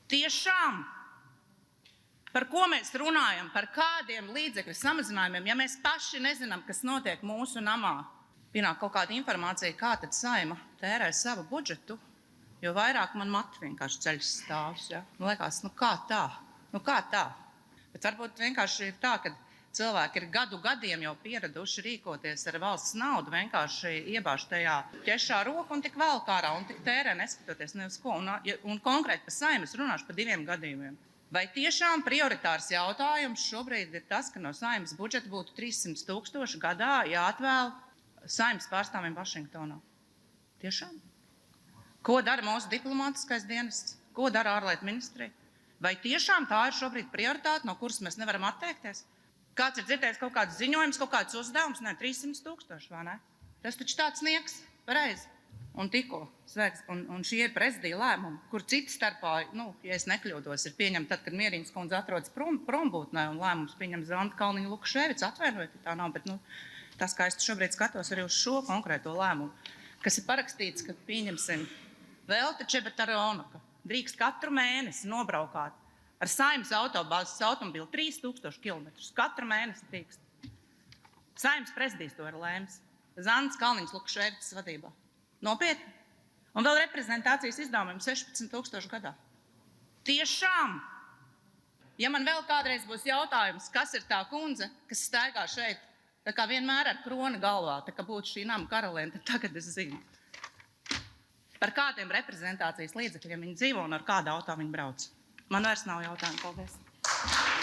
Tiešām, par ko mēs runājam, par kādiem līdzekļu samazinājumiem, ja mēs paši nezinām, kas notiek mūsu namā. Pienāk kaut kāda informācija, kā tad Saeima tērē savu budžetu, jo vairāk man mati vienkārši ceļš stāvs. Ja? Man liekas, kā tā? Bet varbūt vienkārši ir tā, ka cilvēki ir gadiem jau pieraduši rīkoties ar valsts naudu, vienkārši iebāž tajā ķešā roku un tik vēl kārā un tik tērē, neskatoties ne uz ko. Un konkrēti par Saeimu es runāšu par 2 gadījumiem. Vai tiešām prioritārs jautājums šobrīd ir tas, ka no Saeimas budžeta būtu 300 000 gadā jāatvēl Saeimas pārstāvjiem Vašingtonā? Tiešām? Ko dara mūsu diplomātiskais dienests? Ko dara ārlietu ministrija? Vai tiešām tā ir šobrīd prioritāte, no kuras mēs nevaram atteikties? Kāds ir dzirdējis kaut kāds ziņojums, kaut kāds uzdevums? Nē, 300 000, vai ne? Tas taču tāds nieks, pareizi. Un tikko sveiks, un šie ir prezidija lēmumi, kur citi starpā, ja es nekļūdos, ir pieņemti tad, kad Mierīnas kundze atrodas prombūtnē, un lēmums pieņem Zanta Kalniņa Lukaševica, atvainojiet, tā nav, bet tas, kā es šobrīd skatos arī uz šo konkrēto lēmumu, kas ir parakstīts, ka pieņemsim Velta Čebetarona, drīkst katru mēnesi nobraukāt ar Saeimas autobāzes automobili 3000 kilometrus. Katru mēnesi drīkst. Saeimas prezidijs to ir lēmis. Zants Kalniņas Lukaševicas vadībā. Nopietni. Un vēl reprezentācijas izdevumiem 16 000 gadā. Tiešām! Ja man vēl kādreiz būs jautājums, kas ir tā kundze, kas staigā šeit, tā kā vienmēr ar kroni galvā, tā kā būtu šī nama karaliene, tad tagad es zinu. Par kādiem reprezentācijas līdzekļiem viņi dzīvo un ar kādu auto viņi brauc. Man vairs nav jautājumu. Paldies!